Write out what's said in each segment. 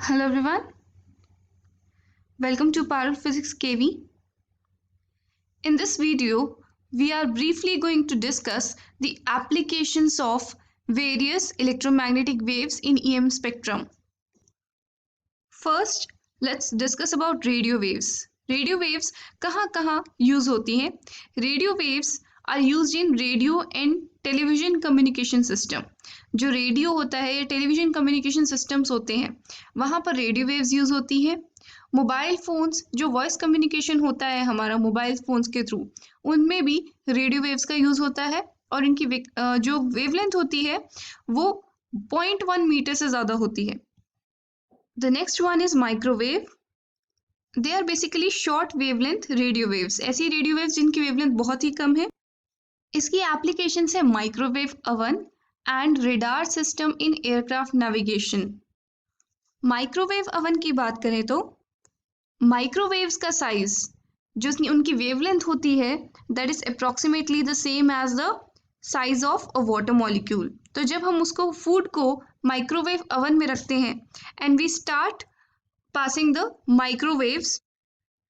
Hello everyone, welcome to Parallel Physics KV. In this video, we are briefly going to discuss the applications of various electromagnetic waves in EM spectrum. First, let's discuss about radio waves. Radio waves कहाँ use होती हैं? Radio waves are used in radio and television communication system. जो radio होता है या television communication systems होते हैं वहाँ पर रेडियो वेव्स यूज होती है। मोबाइल फोन्स जो वॉइस कम्युनिकेशन होता है हमारा मोबाइल फोन्स के थ्रू उनमें भी रेडियो वेव्स का यूज होता है और इनकी जो वेवलेंथ होती है वो 0.1 मीटर से ज़्यादा होती है। The next one is microwave. They are basically short wavelength radio waves. ऐसी रेडियो वेव्स जिनकी वेवलेंथ बहुत ही कम है। इसकी एप्लीकेशन है microwave oven and radar system in aircraft navigation. Microwave oven की बात करें तो माइक्रोवेव्स का साइज जो उनकी वेवलेंथ होती है that is approximately the same as the size of a water molecule. तो जब हम उसको फूड को माइक्रोवेव ओवन में रखते हैं and we start passing the microwaves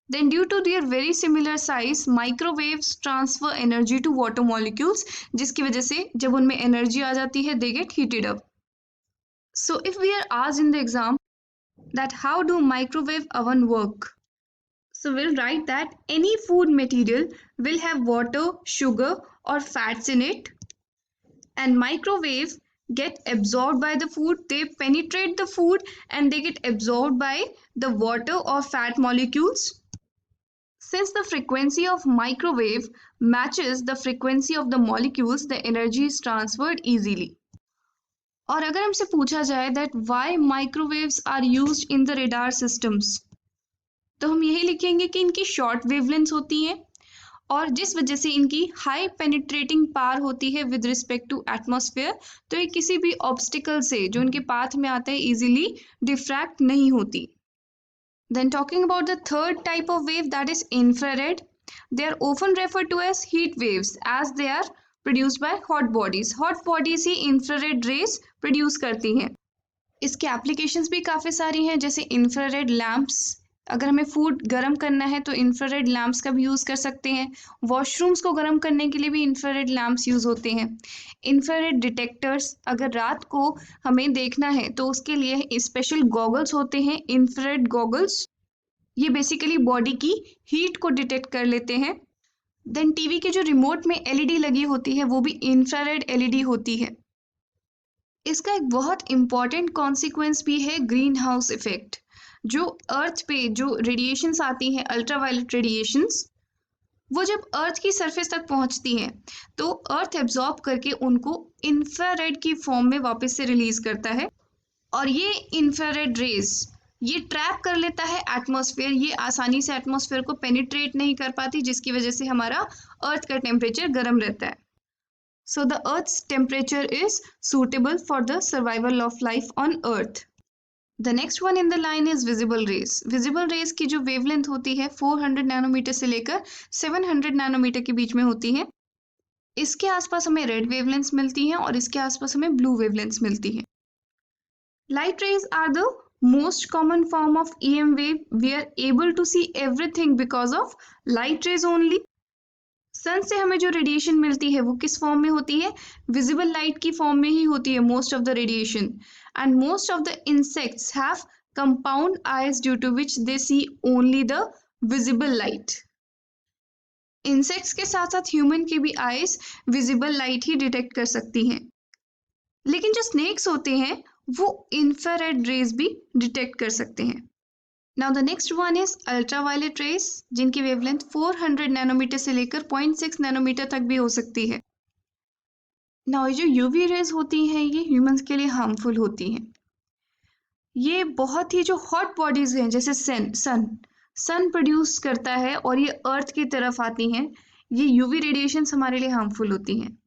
then due to their very similar size microwaves transfer energy to water molecules जिसकी वजह से जब उनमें एनर्जी आ जाती है they get heated up. So if we are asked in the exam that how do microwave oven work, so we'll write that any food material will have water, sugar or fats in it and microwave get absorbed by the food, they penetrate the food and they get absorbed by the water or fat molecules. Since the frequency of microwave matches the frequency of the molecules, the energy is transferred easily. और अगर हमसे पूछा जाए that why microwaves are used in the radar systems, तो हम यही लिखेंगे कि इनकी short wavelengths होती हैं और जिस वजह से इनकी high penetrating power होती है with respect to atmosphere, तो ये किसी भी obstacle से जो इनके path में आता है easily diffract नहीं होती. Then talking about the third type of wave, that is infrared. They are often referred to as heat waves as they are produced by hot bodies. Hot bodies he infrared rays produce करती हैं. इसके applications भी काफ़ी सारी हैं जैसे infrared lamps. अगर हमें फूड गर्म करना है तो इंफ्रारेड लैम्प्स का भी यूज़ कर सकते हैं। वॉशरूम्स को गर्म करने के लिए भी इंफ्रारेड लैम्प्स यूज़ होते हैं। इंफ्रारेड डिटेक्टर्स, अगर रात को हमें देखना है तो उसके लिए स्पेशल गॉगल्स होते हैं, इंफ्रारेड गॉगल्स। ये बेसिकली बॉडी की हीट को डिटेक्ट कर लेते हैं। देन टीवी के जो रिमोट में एलईडी लगी होती है वो भी इंफ्रारेड एलईडी होती है। इसका एक बहुत इम्पॉर्टेंट कॉन्सिक्वेंस भी है ग्रीन हाउस इफेक्ट। जो अर्थ पे जो रेडिएशंस आती हैं अल्ट्रावायलेट रेडिएशंस, वो जब अर्थ की सरफेस तक पहुंचती हैं तो अर्थ एब्जॉर्ब करके उनको इंफ्रारेड की फॉर्म में वापस से रिलीज करता है और ये इंफ्रारेड रेज ये ट्रैप कर लेता है एटमॉस्फेयर। ये आसानी से एटमॉस्फेयर को पेनिट्रेट नहीं कर पाती जिसकी वजह से हमारा अर्थ का टेम्परेचर गर्म रहता है। So the earth's temperature is suitable for the survival of life on earth. The next one in the line is visible rays. Visible rays की जो वेवलेंथ होती है 400 नैनोमीटर से लेकर 700 नैनोमीटर के बीच में होती है। इसके आसपास हमें रेड वेवलेंथ्स मिलती हैं और इसके आसपास हमें ब्लू वेवलेंथ्स मिलती हैं। Light rays are the most common form of EM wave. We are able to see everything because of light rays only. Sun से हमें जो रेडिएशन मिलती है वो किस फॉर्म में होती है? विजिबल लाइट की फॉर्म में ही होती है most of the radiation. And most of the insects have compound eyes due to which they see only the visible light. Insects के साथ साथ ह्यूमन की भी आईज विजिबल लाइट ही डिटेक्ट कर सकती हैं, लेकिन जो स्नेक्स होते हैं वो इंफ्रारेड रेज भी डिटेक्ट कर सकते हैं। Now the next one is ultraviolet rays जिनकी वेवलेंथ 400 नैनोमीटर से लेकर 0.6 नैनोमीटर तक भी हो सकती है। Now ये जो UV रेज होती हैं ये ह्यूमंस के लिए हार्मफुल होती हैं। ये बहुत ही जो हॉट बॉडीज हैं जैसे सन प्रोड्यूस करता है और ये अर्थ की तरफ आती हैं, ये UV रेडिएशंस हमारे लिए हार्मफुल होती हैं।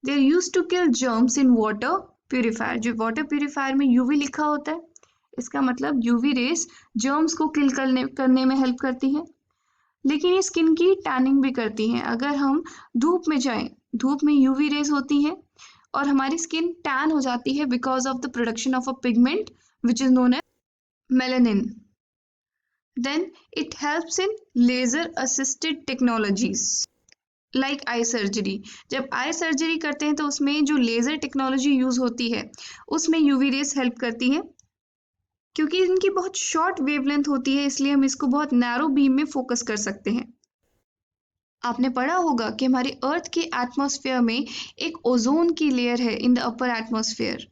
They are used to kill germs in water purifier। जो वाटर प्यूरिफायर में UV लिखा होता है इसका मतलब UV रेस जर्म्स को किल करने में हेल्प करती हैं, लेकिन ये स्किन की टैनिंग भी करती हैं। अगर हम धूप में जाएं, धूप में UV रेस होती हैं और हमारी स्किन टैन हो जाती है because of the production of a pigment which is known as melanin. Then it helps in laser assisted technologies like eye surgery. जब आई सर्जरी करते हैं तो उसमें जो लेज़र टेक्नोलॉजी यूज़ होती है उसमें यूवी रेस हेल्प करती है. क्योंकि इनकी बहुत शॉर्ट वेवलेंथ होती है इसलिए हम इसको बहुत नैरो बीम में फोकस कर सकते हैं. आपने पढ़ा होगा कि हमारे अर्थ के एटमॉस्फेयर में एक ओजोन की लेयर है इन द अपर एटमॉस्फेयर.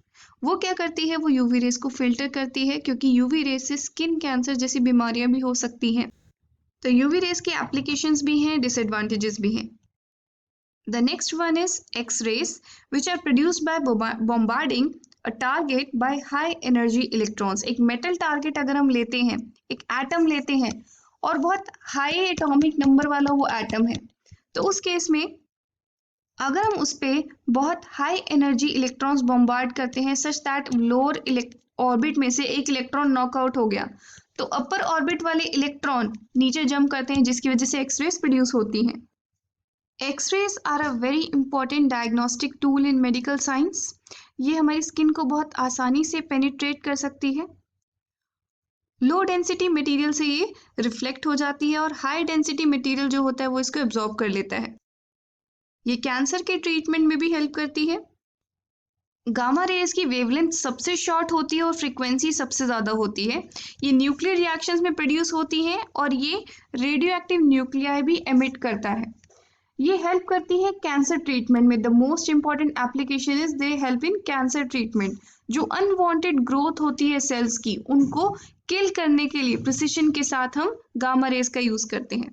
वो क्या करती है, वो यूवी रेस को फिल्टर करती है क्योंकि यूवी रेस से स्किन कैंसर जैसी बीमारियां भी हो सकती हैं. तो यूवी रेस के एप्लीकेशंस भी हैं, डिसएडवांटेजेस भी हैं. The next one is X-rays, which are produced by bombarding a target by high energy electrons. एक मेटल टारगेट अगर हम लेते हैं, एक एटम लेते हैं और बहुत हाई एटॉमिक नंबर वाला वो एटम है, तो उस केस में अगर हम उस पर बहुत हाई एनर्जी इलेक्ट्रॉन्स बॉम्बार्ड करते हैं सच दैट लोअर ऑर्बिट में से एक इलेक्ट्रॉन नॉकआउट हो गया, तो अपर ऑर्बिट वाले इलेक्ट्रॉन नीचे जंप करते हैं जिसकी वजह से एक्सरेज प्रोड्यूस होती हैं. X rays are a very important diagnostic tool in medical science. ये हमारी स्किन को बहुत आसानी से पेनिट्रेट कर सकती है. लो डेंसिटी मटेरियल से ये रिफ्लेक्ट हो जाती है और हाई डेंसिटी मटेरियल जो होता है वो इसको एब्जॉर्ब कर लेता है. ये कैंसर के ट्रीटमेंट में भी हेल्प करती है. गामा रेज की वेवलेंथ सबसे शॉर्ट होती है और फ्रीक्वेंसी सबसे ज़्यादा होती है. ये न्यूक्लियर रिएक्शंस में प्रोड्यूस होती हैं और ये रेडियो एक्टिव न्यूक्लियाई भी एमिट करता है. ये हेल्प करती है कैंसर ट्रीटमेंट में. The most important application is they help in cancer treatment. जो अनवांटेड ग्रोथ होती है सेल्स की, उनको किल करने के लिए प्रिसिशन के साथ हम गामा रेज का यूज करते हैं.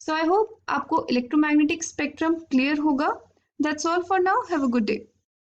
सो आई होप आपको इलेक्ट्रोमैग्नेटिक स्पेक्ट्रम क्लियर होगा. That's all for now. Have a good day.